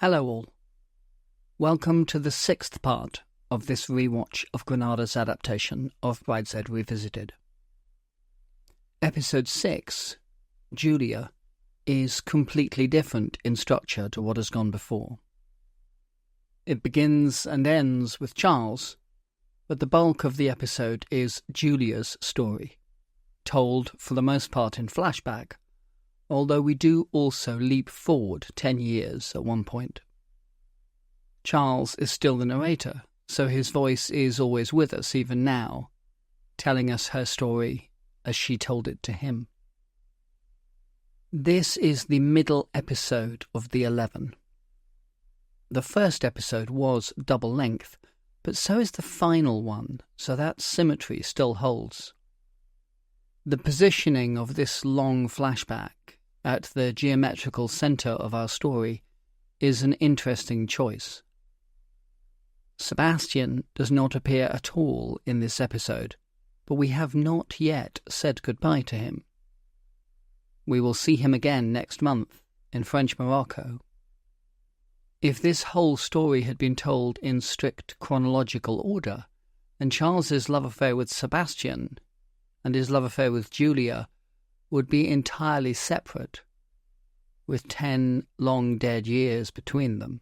Hello all. Welcome to the sixth part of this rewatch of Granada's adaptation of Brideshead Revisited. Episode 6, Julia, is completely different in structure to what has gone before. It begins and ends with Charles, but the bulk of the episode is Julia's story, told for the most part in flashback, although we do also leap forward 10 years at one point. Charles is still the narrator, so his voice is always with us even now, telling us her story as she told it to him. This is the middle episode of the 11. The first episode was double length, but so is the final one, so that symmetry still holds. The positioning of this long flashback at the geometrical centre of our story is an interesting choice. Sebastian does not appear at all in this episode, but we have not yet said goodbye to him. We will see him again next month in French Morocco. If this whole story had been told in strict chronological order, then Charles's love affair with Sebastian and his love affair with Julia would be entirely separate, with 10 long dead years between them.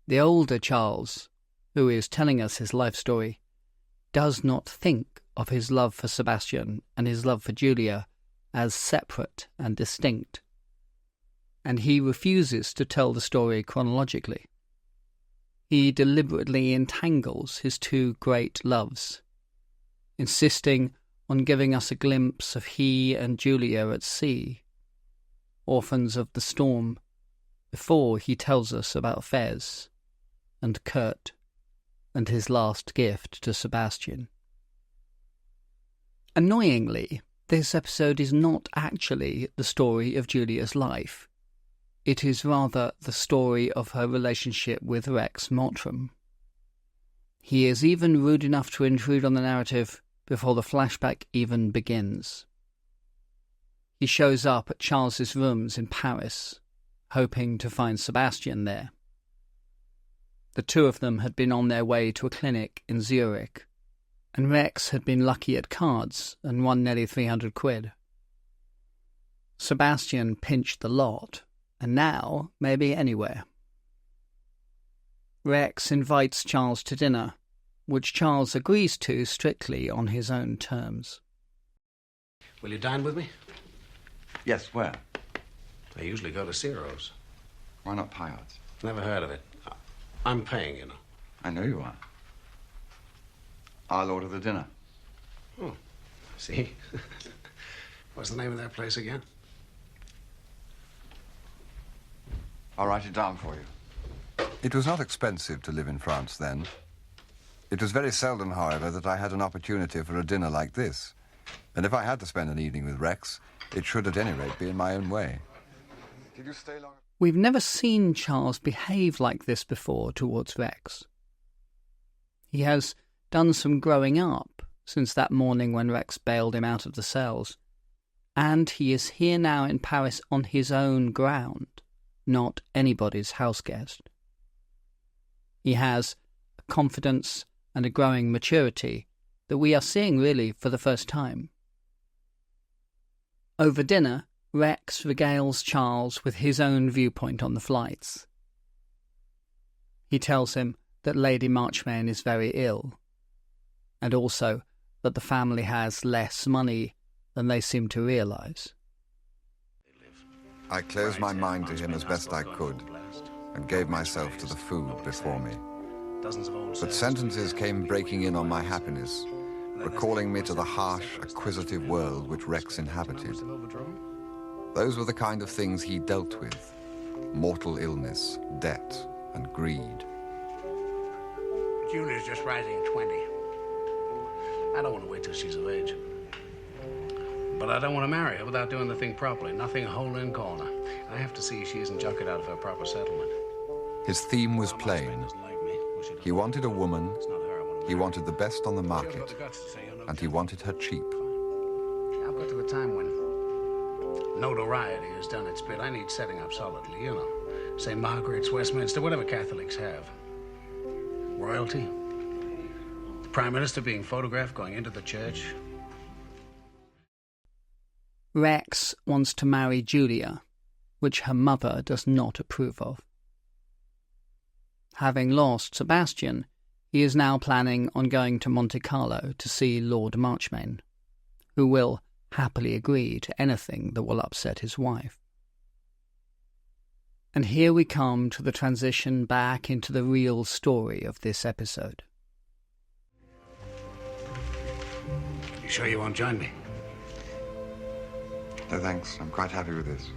The older Charles, who is telling us his life story, does not think of his love for Sebastian and his love for Julia as separate and distinct, and he refuses to tell the story chronologically. He deliberately entangles his two great loves, insisting on giving us a glimpse of he and Julia at sea, orphans of the storm, before he tells us about Fez and Kurt and his last gift to Sebastian. Annoyingly, this episode is not actually the story of Julia's life. It is rather the story of her relationship with Rex Mottram. He is even rude enough to intrude on the narrative before the flashback even begins. He shows up at Charles's rooms in Paris, hoping to find Sebastian there. The two of them had been on their way to a clinic in Zurich, and Rex had been lucky at cards and won nearly 300 quid. Sebastian pinched the lot, and now may be anywhere. Rex invites Charles to dinner, which Charles agrees to strictly on his own terms. Will you dine with me? Yes, where? I usually go to Ciro's. Why not Payards? Never heard of it. I'm paying, you know. I know you are. I'll order the dinner. Oh, see? What's the name of that place again? I'll write it down for you. It was not expensive to live in France then. It was very seldom, however, that I had an opportunity for a dinner like this. And if I had to spend an evening with Rex, it should at any rate be in my own way. Did you stay long? We've never seen Charles behave like this before towards Rex. He has done some growing up since that morning when Rex bailed him out of the cells, and he is here now in Paris on his own ground, not anybody's house guest. He has a confidence and a growing maturity that we are seeing really for the first time. Over dinner, Rex regales Charles with his own viewpoint on the flights. He tells him that Lady Marchmain is very ill, and also that the family has less money than they seem to realise. I closed my mind to him as best I could and gave myself to the food before me. But sentences came breaking in on my happiness, recalling me to the harsh, acquisitive world which Rex inhabited. Those were the kind of things he dealt with: mortal illness, debt, and greed. Julia's just rising 20. I don't want to wait till she's of age. But I don't want to marry her without doing the thing properly. Nothing hole in corner. I have to see she isn't junkered out of her proper settlement. His theme was plain. He wanted a woman, he wanted the best on the market, and he wanted her cheap. I've got to the time when notoriety has done its bit. I need setting up solidly, you know. St. Margaret's, Westminster, whatever Catholics have. Royalty. The Prime Minister being photographed going into the church. Rex wants to marry Julia, which her mother does not approve of. Having lost Sebastian, he is now planning on going to Monte Carlo to see Lord Marchmain, who will happily agree to anything that will upset his wife. And here we come to the transition back into the real story of this episode. You sure you won't join me? No thanks, I'm quite happy with this.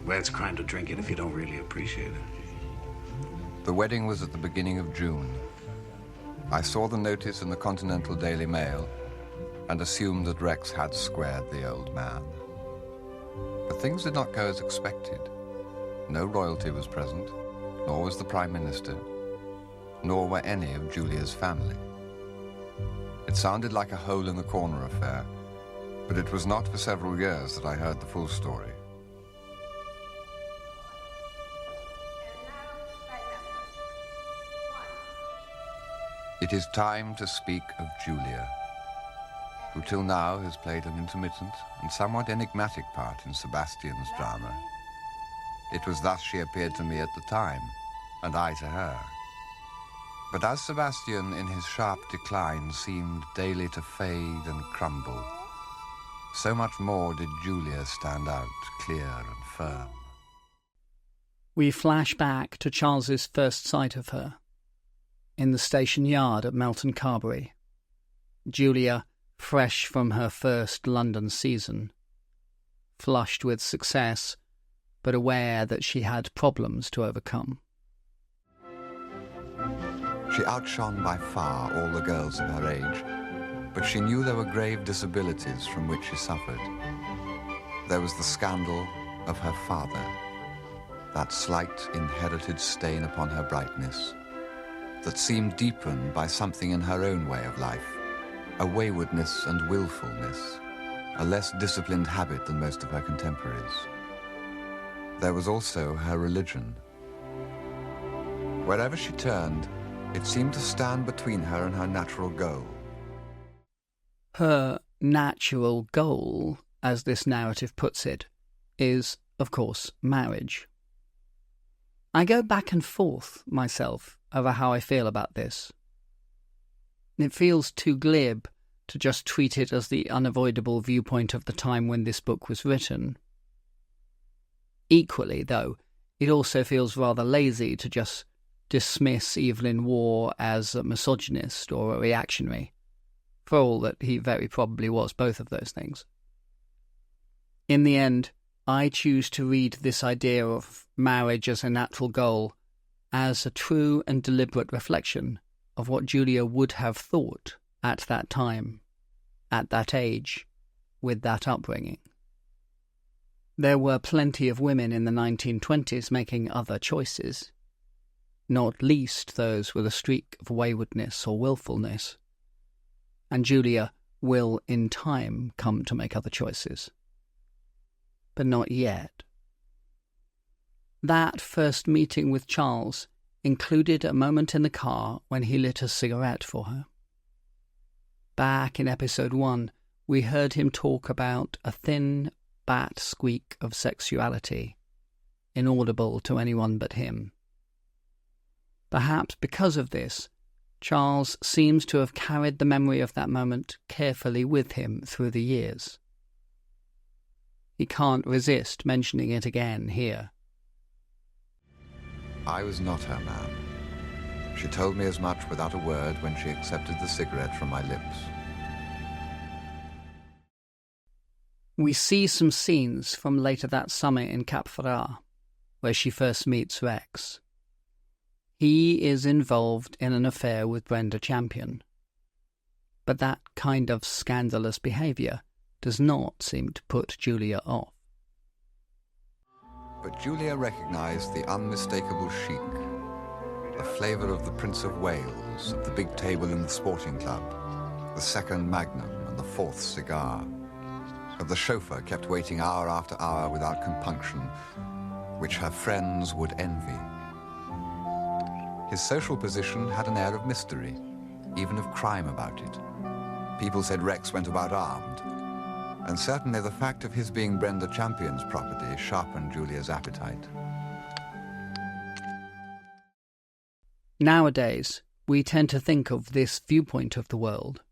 Well, it's a crime to drink it if you don't really appreciate it. The wedding was at the beginning of June. I saw the notice in the Continental Daily Mail and assumed that Rex had squared the old man. But things did not go as expected. No royalty was present, nor was the Prime Minister, nor were any of Julia's family. It sounded like a hole-in-the-corner affair, but it was not for several years that I heard the full story. It is time to speak of Julia, who till now has played an intermittent and somewhat enigmatic part in Sebastian's drama. It was thus she appeared to me at the time, and I to her. But as Sebastian, in his sharp decline, seemed daily to fade and crumble, so much more did Julia stand out clear and firm. We flash back to Charles's first sight of her, in the station yard at Melton Carberry. Julia, fresh from her first London season, flushed with success, but aware that she had problems to overcome. She outshone by far all the girls of her age, but she knew there were grave disabilities from which she suffered. There was the scandal of her father, that slight inherited stain upon her brightness, that seemed deepened by something in her own way of life, a waywardness and willfulness, a less disciplined habit than most of her contemporaries. There was also her religion. Wherever she turned, it seemed to stand between her and her natural goal. Her natural goal, as this narrative puts it, is, of course, marriage. I go back and forth, myself, over how I feel about this. It feels too glib to just treat it as the unavoidable viewpoint of the time when this book was written. Equally, though, it also feels rather lazy to just dismiss Evelyn Waugh as a misogynist or a reactionary, for all that he very probably was both of those things. In the end, I choose to read this idea of marriage as a natural goal as a true and deliberate reflection of what Julia would have thought at that time, at that age, with that upbringing. There were plenty of women in the 1920s making other choices, not least those with a streak of waywardness or willfulness, and Julia will in time come to make other choices. But not yet. That first meeting with Charles included a moment in the car when he lit a cigarette for her. Back in episode 1, we heard him talk about a thin bat squeak of sexuality, inaudible to anyone but him. Perhaps because of this, Charles seems to have carried the memory of that moment carefully with him through the years. He can't resist mentioning it again here. I was not her man. She told me as much without a word when she accepted the cigarette from my lips. We see some scenes from later that summer in Cap Ferrat, where she first meets Rex. He is involved in an affair with Brenda Champion. But that kind of scandalous behaviour does not seem to put Julia off. But Julia recognized the unmistakable chic, the flavour of the Prince of Wales, of the big table in the sporting club, the second magnum and the fourth cigar, of the chauffeur kept waiting hour after hour without compunction, which her friends would envy. His social position had an air of mystery, even of crime about it. People said Rex went about armed, and certainly the fact of his being Brenda Champion's property sharpened Julia's appetite. Nowadays, we tend to think of this viewpoint of the world,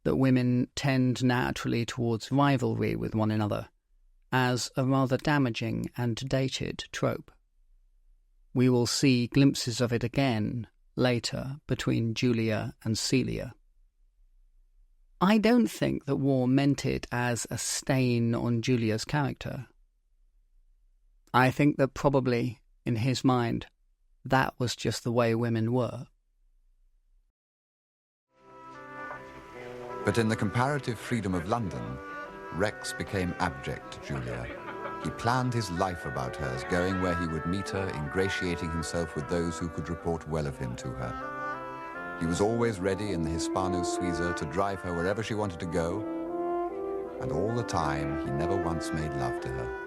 that women tend naturally towards rivalry with one another, as a rather damaging and dated trope. We will see glimpses of it again later between Julia and Celia. I don't think that Waugh meant it as a stain on Julia's character. I think that probably, in his mind, that was just the way women were. But in the comparative freedom of London, Rex became abject to Julia. He planned his life about hers, going where he would meet her, ingratiating himself with those who could report well of him to her. He was always ready in the Hispano Suiza to drive her wherever she wanted to go, and all the time he never once made love to her.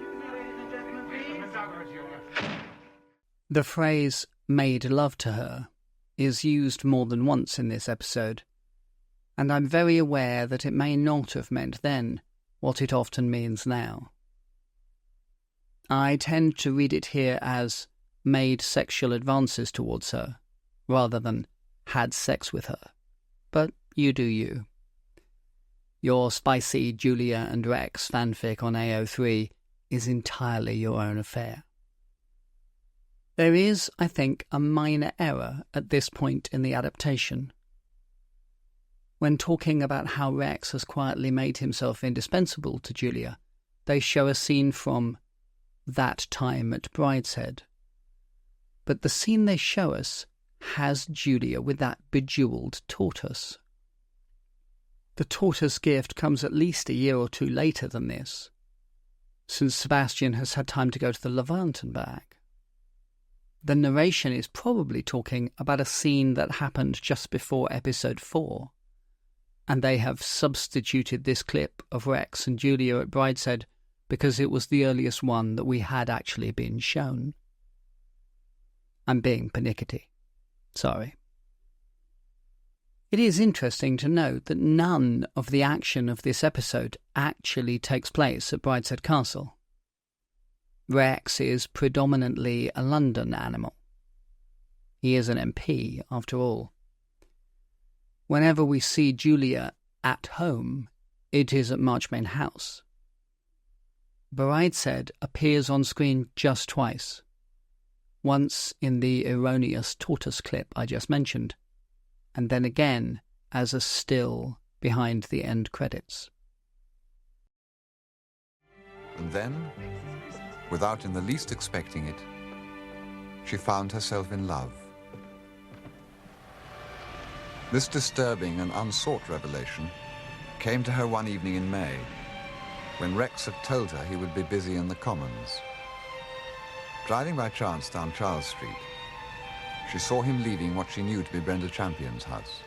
The phrase "made love to her" is used more than once in this episode, and I'm very aware that it may not have meant then what it often means now. I tend to read it here as made sexual advances towards her, rather than had sex with her. But you do you. Your spicy Julia and Rex fanfic on AO3 is entirely your own affair. There is, I think, a minor error at this point in the adaptation. When talking about how Rex has quietly made himself indispensable to Julia, they show a scene from that time at Brideshead. But the scene they show us has Julia with that bejewelled tortoise. The tortoise gift comes at least a year or two later than this, since Sebastian has had time to go to the Levant and back. The narration is probably talking about a scene that happened just before episode 4, and they have substituted this clip of Rex and Julia at Brideshead because it was the earliest one that we had actually been shown. I'm being pernickety. Sorry. It is interesting to note that none of the action of this episode actually takes place at Brideshead Castle. Rex is predominantly a London animal. He is an MP, after all. Whenever we see Julia at home, it is at Marchmain House. Brideshead appears on screen just twice. Once in the erroneous tortoise clip I just mentioned, and then again as a still behind the end credits. And then, without in the least expecting it, she found herself in love. This disturbing and unsought revelation came to her one evening in May, when Rex had told her he would be busy in the Commons. Driving by chance down Charles Street, she saw him leaving what she knew to be Brenda Champion's house.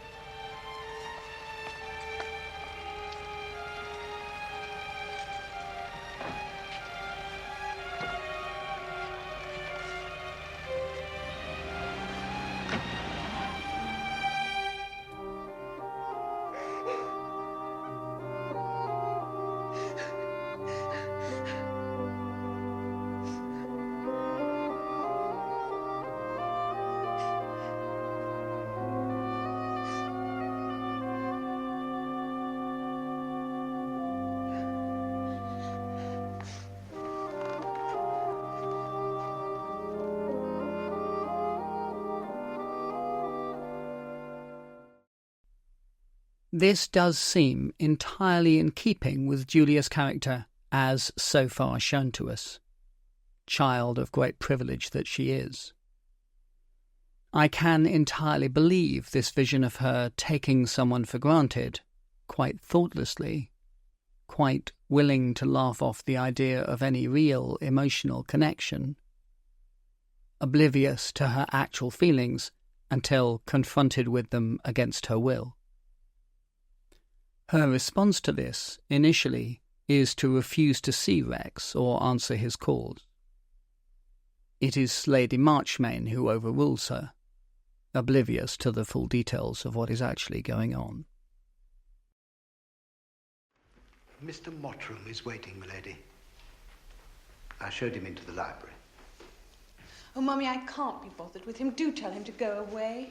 This does seem entirely in keeping with Julia's character as so far shown to us, child of great privilege that she is. I can entirely believe this vision of her taking someone for granted, quite thoughtlessly, quite willing to laugh off the idea of any real emotional connection, oblivious to her actual feelings until confronted with them against her will. Her response to this, initially, is to refuse to see Rex or answer his calls. it is Lady Marchmain who overrules her, oblivious to the full details of what is actually going on. Mr. Mottram is waiting, milady. I showed him into the library. Oh, Mummy, I can't be bothered with him. Do tell him to go away.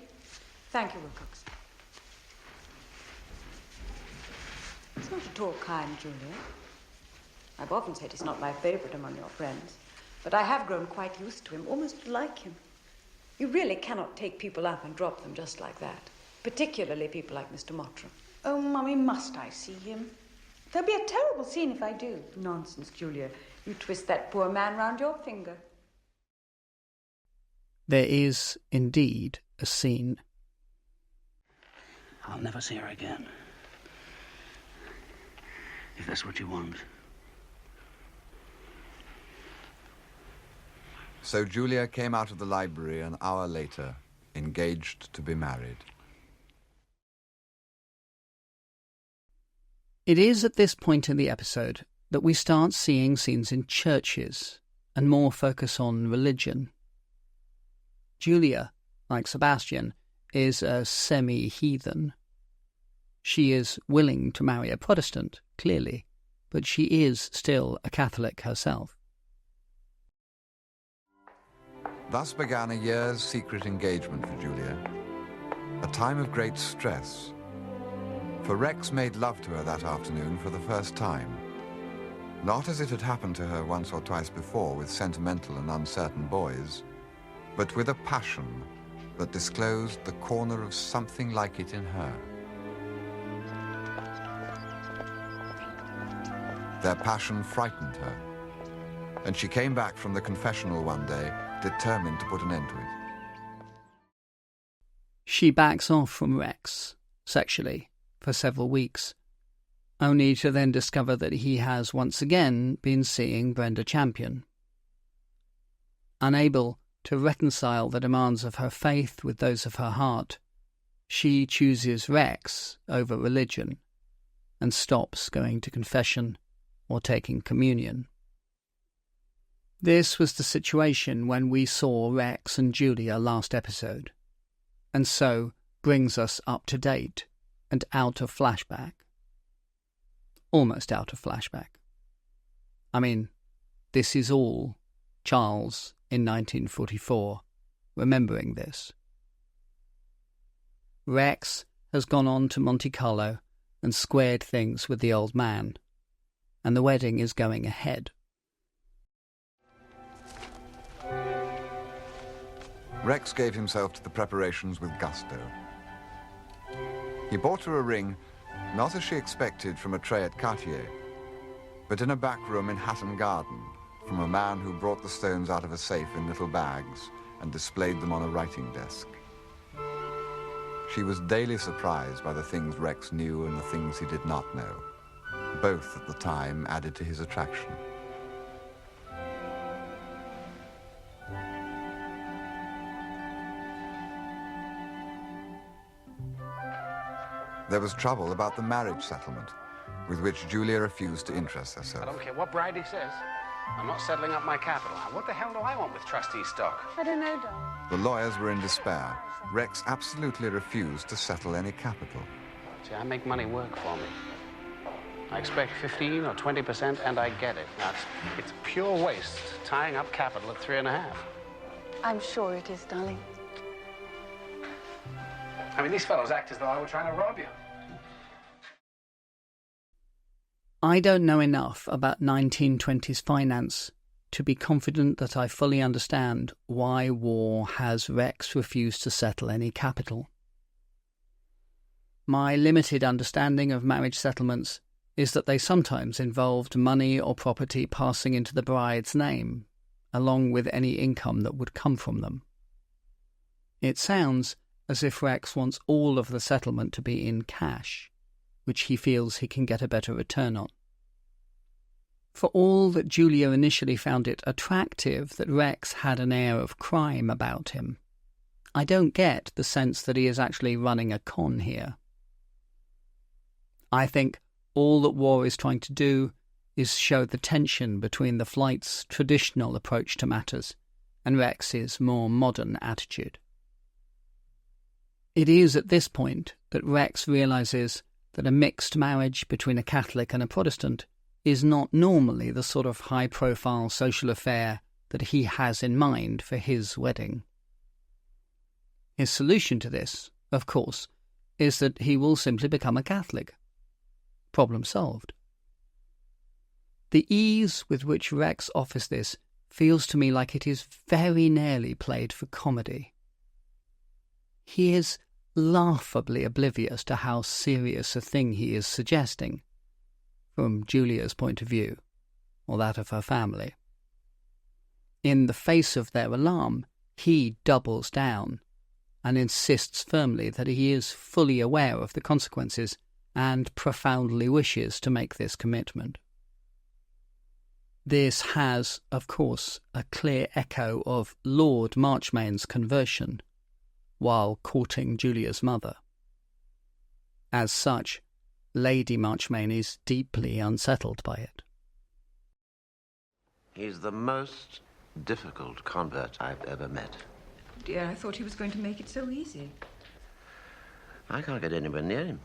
Thank you, Wilcox. He's not at all kind, Julia. I've often said he's not my favourite among your friends, but I have grown quite used to him, almost to like him. You really cannot take people up and drop them just like that, particularly people like Mr. Mottram. Oh, Mummy, must I see him? There'll be a terrible scene if I do. Nonsense, Julia. You twist that poor man round your finger. There is, indeed, a scene. I'll never see her again. If that's what you want. So Julia came out of the library an hour later, engaged to be married. It is at this point in the episode that we start seeing scenes in churches and more focus on religion. Julia, like Sebastian, is a semi-heathen. She is willing to marry a Protestant, clearly, but she is still a Catholic herself. Thus began a year's secret engagement for Julia, a time of great stress. For Rex made love to her that afternoon for the first time, not as it had happened to her once or twice before with sentimental and uncertain boys, but with a passion that disclosed the corner of something like it in her. Their passion frightened her, and she came back from the confessional one day determined to put an end to it. She backs off from Rex, sexually, for several weeks, only to then discover that he has once again been seeing Brenda Champion. Unable to reconcile the demands of her faith with those of her heart, she chooses Rex over religion and stops going to confession or taking communion. This was the situation when we saw Rex and Julia last episode, and so brings us up to date and out of flashback. Almost out of flashback. I mean, this is all Charles in 1944, remembering this. Rex has gone on to Monte Carlo and squared things with the old man, and the wedding is going ahead. Rex gave himself to the preparations with gusto. He bought her a ring, not as she expected from a tray at Cartier, but in a back room in Hatton Garden, from a man who brought the stones out of a safe in little bags and displayed them on a writing desk. She was daily surprised by the things Rex knew and the things he did not know. Both at the time added to his attraction. There was trouble about the marriage settlement, with which Julia refused to interest herself. I don't care what Bridie says. I'm not settling up my capital. What the hell do I want with trustee stock? I don't know, Dom. The lawyers were in despair. Rex absolutely refused to settle any capital. See, I make money work for me. I expect 15 or 20%, and I get it. Now, it's pure waste tying up capital at 3.5. I'm sure it is, darling. I mean, these fellows act as though I were trying to rob you. I don't know enough about 1920s finance to be confident that I fully understand why war has Rex refused to settle any capital. My limited understanding of marriage settlements is that they sometimes involved money or property passing into the bride's name, along with any income that would come from them. It sounds as if Rex wants all of the settlement to be in cash, which he feels he can get a better return on. For all that Julia initially found it attractive that Rex had an air of crime about him, I don't get the sense that he is actually running a con here. I think all that war is trying to do is show the tension between the flight's traditional approach to matters and Rex's more modern attitude. It is at this point that Rex realises that a mixed marriage between a Catholic and a Protestant is not normally the sort of high-profile social affair that he has in mind for his wedding. His solution to this, of course, is that he will simply become a Catholic. Problem solved. The ease with which Rex offers this feels to me like it is very nearly played for comedy. He is laughably oblivious to how serious a thing he is suggesting, from Julia's point of view, or that of her family. In the face of their alarm, he doubles down and insists firmly that he is fully aware of the consequences and profoundly wishes to make this commitment. This has, of course, a clear echo of Lord Marchmain's conversion while courting Julia's mother. As such, Lady Marchmain is deeply unsettled by it. He's the most difficult convert I've ever met. Dear, I thought he was going to make it so easy. I can't get anywhere near him.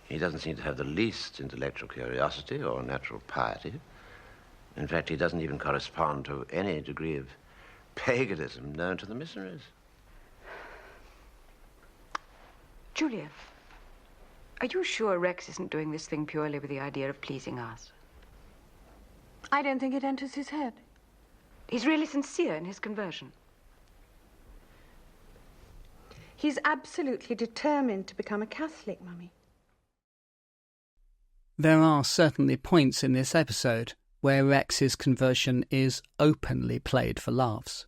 He doesn't seem to have the least intellectual curiosity or natural piety. In fact, he doesn't even correspond to any degree of paganism known to the missionaries. Julia, are you sure Rex isn't doing this thing purely with the idea of pleasing us? I don't think it enters his head. He's really sincere in his conversion. He's absolutely determined to become a Catholic, Mummy. There are certainly points in this episode where Rex's conversion is openly played for laughs.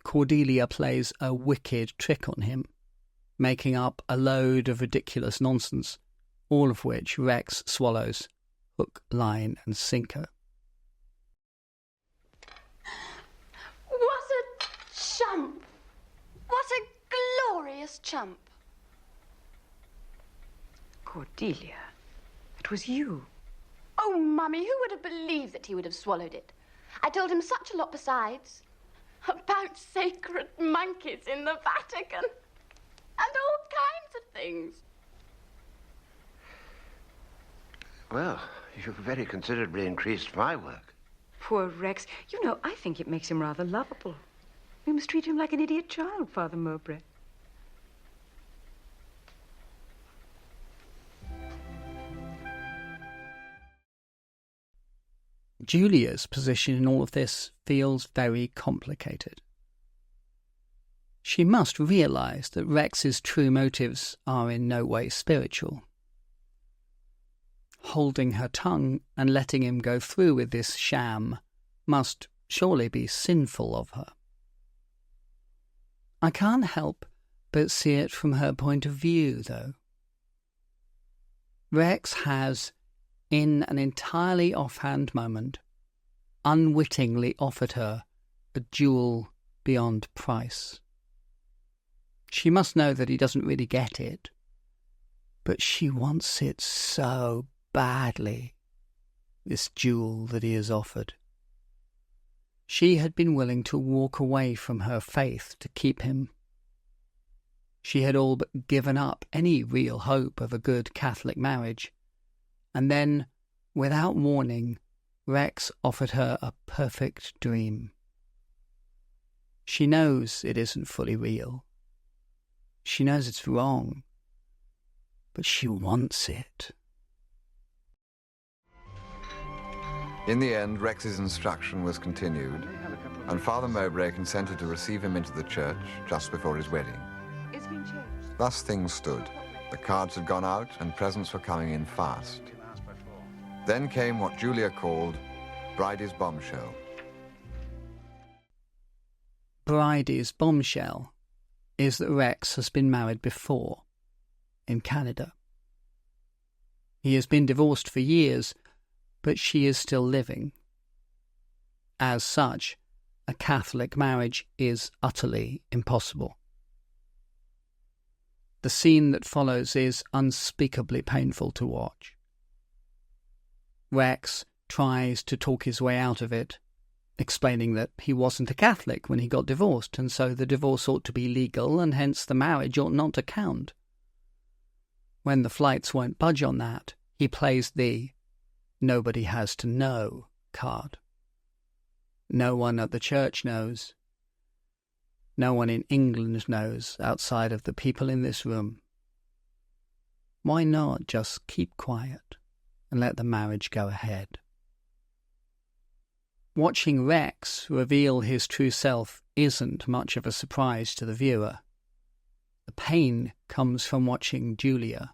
Cordelia plays a wicked trick on him, making up a load of ridiculous nonsense, all of which Rex swallows, hook, line and sinker. What a chump! What a glorious chump! Cordelia, it was you. Oh, Mummy, who would have believed that he would have swallowed it? I told him such a lot besides. About sacred monkeys in the Vatican. And all kinds of things. Well, you've very considerably increased my work. Poor Rex. You know, I think it makes him rather lovable. We must treat him like an idiot child, Father Mowbray. Julia's position in all of this feels very complicated. She must realise that Rex's true motives are in no way spiritual. Holding her tongue and letting him go through with this sham must surely be sinful of her. I can't help but see it from her point of view, though. Rex has, in an entirely offhand moment, unwittingly offered her a jewel beyond price. She must know that he doesn't really get it, but she wants it so badly, this jewel that he has offered. She had been willing to walk away from her faith to keep him. She had all but given up any real hope of a good Catholic marriage, and then, without warning, Rex offered her a perfect dream. She knows it isn't fully real. She knows it's wrong, but she wants it. In the end, Rex's instruction was continued, and Father Mowbray consented to receive him into the church just before his wedding. It's been changed. Thus things stood. The cards had gone out, and presents were coming in fast. Then came what Julia called Bridie's bombshell. Bridie's bombshell is that Rex has been married before, in Canada. He has been divorced for years, but she is still living. As such, a Catholic marriage is utterly impossible. The scene that follows is unspeakably painful to watch. Rex tries to talk his way out of it, explaining that he wasn't a Catholic when he got divorced, and so the divorce ought to be legal, and hence the marriage ought not to count. When the flights won't budge on that, he plays the "nobody has to know" card. No one at the church knows. No one in England knows outside of the people in this room. Why not just keep quiet and let the marriage go ahead? Watching Rex reveal his true self isn't much of a surprise to the viewer. The pain comes from watching Julia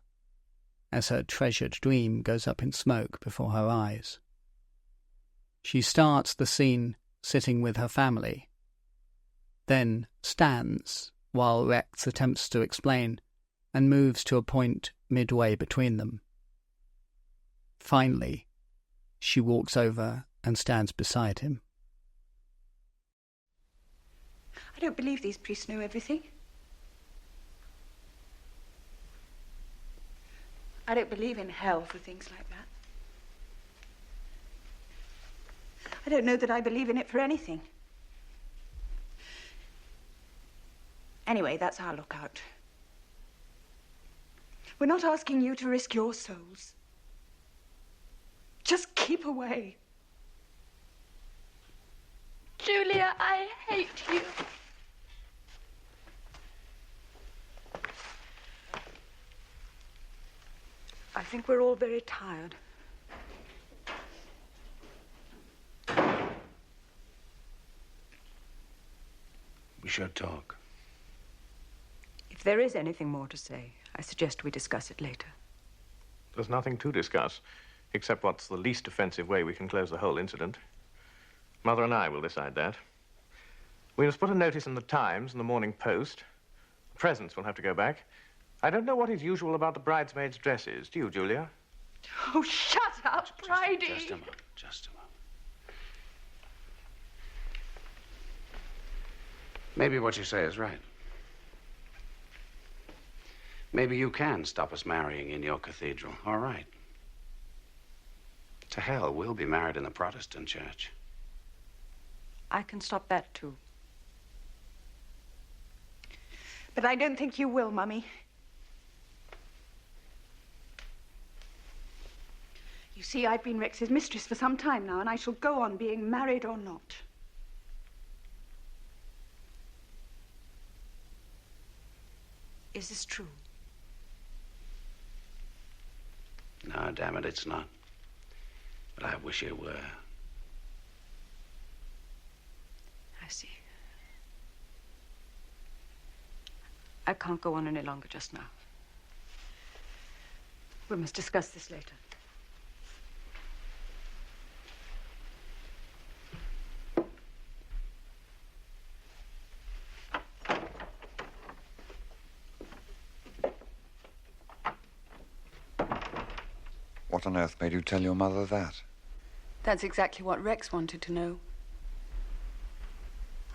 as her treasured dream goes up in smoke before her eyes. She starts the scene sitting with her family, then stands while Rex attempts to explain and moves to a point midway between them. Finally, she walks over and stands beside him. I don't believe these priests know everything. I don't believe in hell for things like that. I don't know that I believe in it for anything. Anyway, that's our lookout. We're not asking you to risk your souls. Just keep away. Julia, I hate you. I think we're all very tired. We should talk. If there is anything more to say, I suggest we discuss it later. There's nothing to discuss, except what's the least offensive way we can close the whole incident. Mother and I will decide that. We must put a notice in the Times and the Morning Post. The presents will have to go back. I don't know what is usual about the bridesmaids' dresses. Do you, Julia? Oh, shut up, Bridie. Just a moment, just a moment. Maybe what you say is right. Maybe you can stop us marrying in your cathedral. All right. To hell, we'll be married in the Protestant church. I can stop that, too. But I don't think you will, Mummy. You see, I've been Rex's mistress for some time now, and I shall go on being married or not. Is this true? No, damn it, it's not. But I wish it were. I see. I can't go on any longer just now. We must discuss this later. What on earth made you tell your mother that? That's exactly what Rex wanted to know.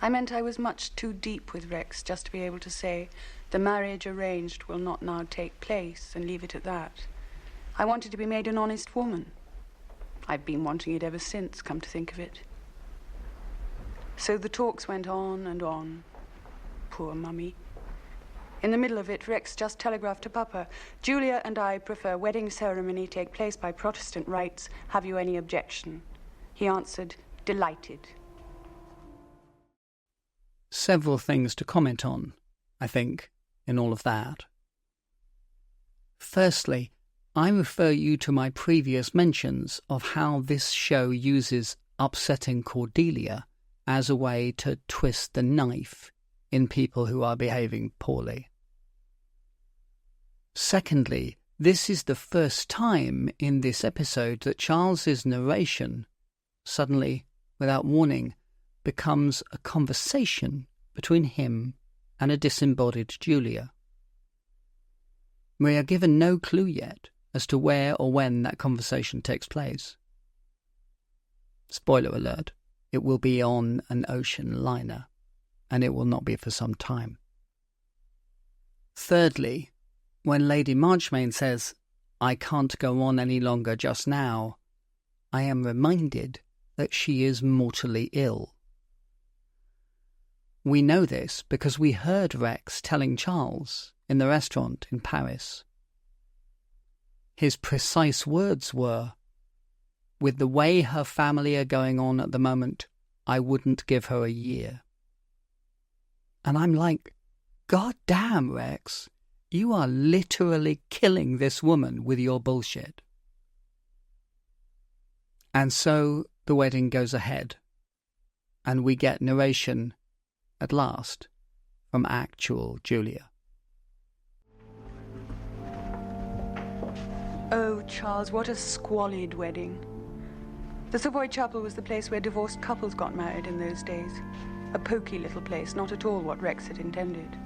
I meant I was much too deep with Rex just to be able to say, the marriage arranged will not now take place, and leave it at that. I wanted to be made an honest woman. I've been wanting it ever since, come to think of it. So the talks went on and on. Poor Mummy. In the middle of it, Rex just telegraphed to Papa, Julia and I prefer wedding ceremony take place by Protestant rites. Have you any objection? He answered, delighted. Several things to comment on, I think, in all of that. Firstly, I refer you to my previous mentions of how this show uses upsetting Cordelia as a way to twist the knife in people who are behaving poorly. Secondly, this is the first time in this episode that Charles's narration, suddenly, without warning, becomes a conversation between him and a disembodied Julia. We are given no clue yet as to where or when that conversation takes place. Spoiler alert, it will be on an ocean liner, and it will not be for some time. Thirdly, when Lady Marchmain says, I can't go on any longer just now, I am reminded that she is mortally ill. We know this because we heard Rex telling Charles in the restaurant in Paris. His precise words were, "With the way her family are going on at the moment, I wouldn't give her a year." And I'm like, God damn, Rex, you are literally killing this woman with your bullshit. And so the wedding goes ahead, and we get narration, at last, from actual Julia. Oh, Charles, what a squalid wedding. The Savoy Chapel was the place where divorced couples got married in those days. A poky little place, not at all what Rex had intended.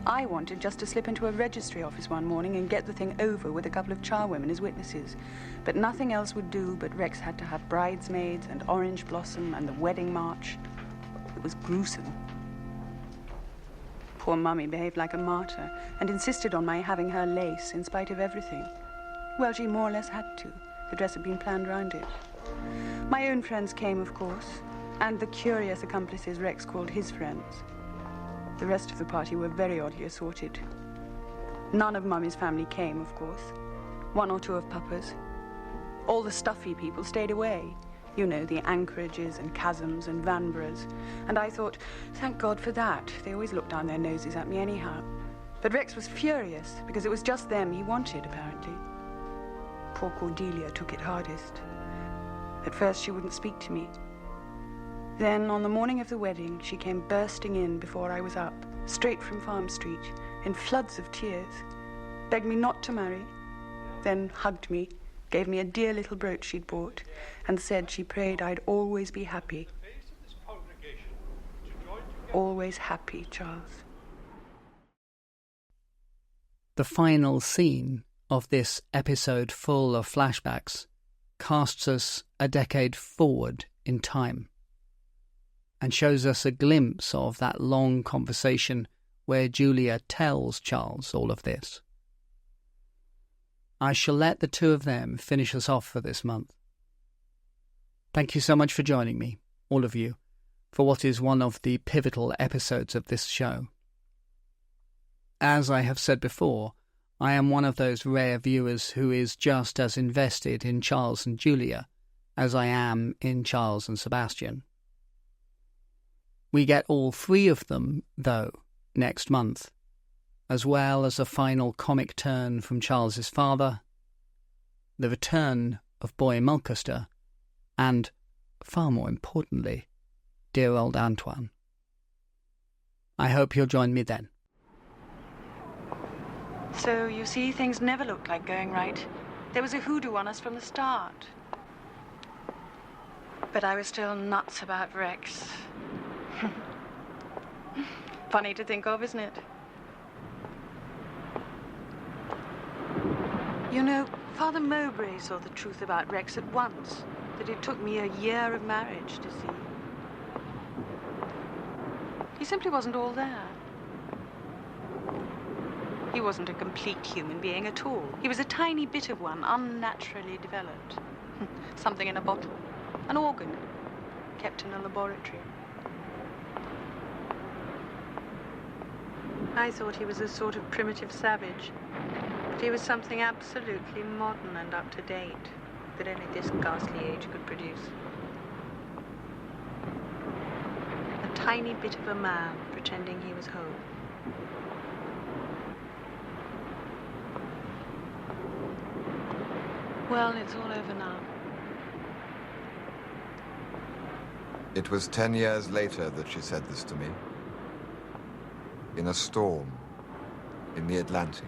I wanted just to slip into a registry office one morning and get the thing over with a couple of charwomen as witnesses. But nothing else would do, but Rex had to have bridesmaids and orange blossom and the wedding march. It was gruesome. Poor Mummy behaved like a martyr and insisted on my having her lace in spite of everything. Well, she more or less had to. The dress had been planned round it. My own friends came, of course, and the curious accomplices Rex called his friends. The rest of the party were very oddly assorted. None of Mummy's family came, of course. One or two of Papa's. All the stuffy people stayed away. You know, the Anchorages and Chasms and Vanburghs. And I thought, thank God for that. They always looked down their noses at me anyhow. But Rex was furious because it was just them he wanted, apparently. Poor Cordelia took it hardest. At first she wouldn't speak to me. Then, on the morning of the wedding, she came bursting in before I was up, straight from Farm Street, in floods of tears, begged me not to marry, then hugged me, gave me a dear little brooch she'd bought, and said she prayed I'd always be happy. Always happy, Charles. The final scene of this episode full of flashbacks casts us a decade forward in time and shows us a glimpse of that long conversation where Julia tells Charles all of this. I shall let the two of them finish us off for this month. Thank you so much for joining me, all of you, for what is one of the pivotal episodes of this show. As I have said before, I am one of those rare viewers who is just as invested in Charles and Julia as I am in Charles and Sebastian. We get all three of them, though, next month, as well as a final comic turn from Charles's father, the return of Boy Mulcaster, and, far more importantly, dear old Antoine. I hope you'll join me then. So, you see, things never looked like going right. There was a hoodoo on us from the start. But I was still nuts about Rex. Funny to think of, isn't it? You know, Father Mowbray saw the truth about Rex at once, that it took me a year of marriage to see. He simply wasn't all there. He wasn't a complete human being at all. He was a tiny bit of one, unnaturally developed. Something in a bottle. An organ, kept in a laboratory. I thought he was a sort of primitive savage, but he was something absolutely modern and up to date that only this ghastly age could produce. A tiny bit of a man pretending he was whole. Well, it's all over now. It was 10 years later that she said this to me. In a storm in the Atlantic.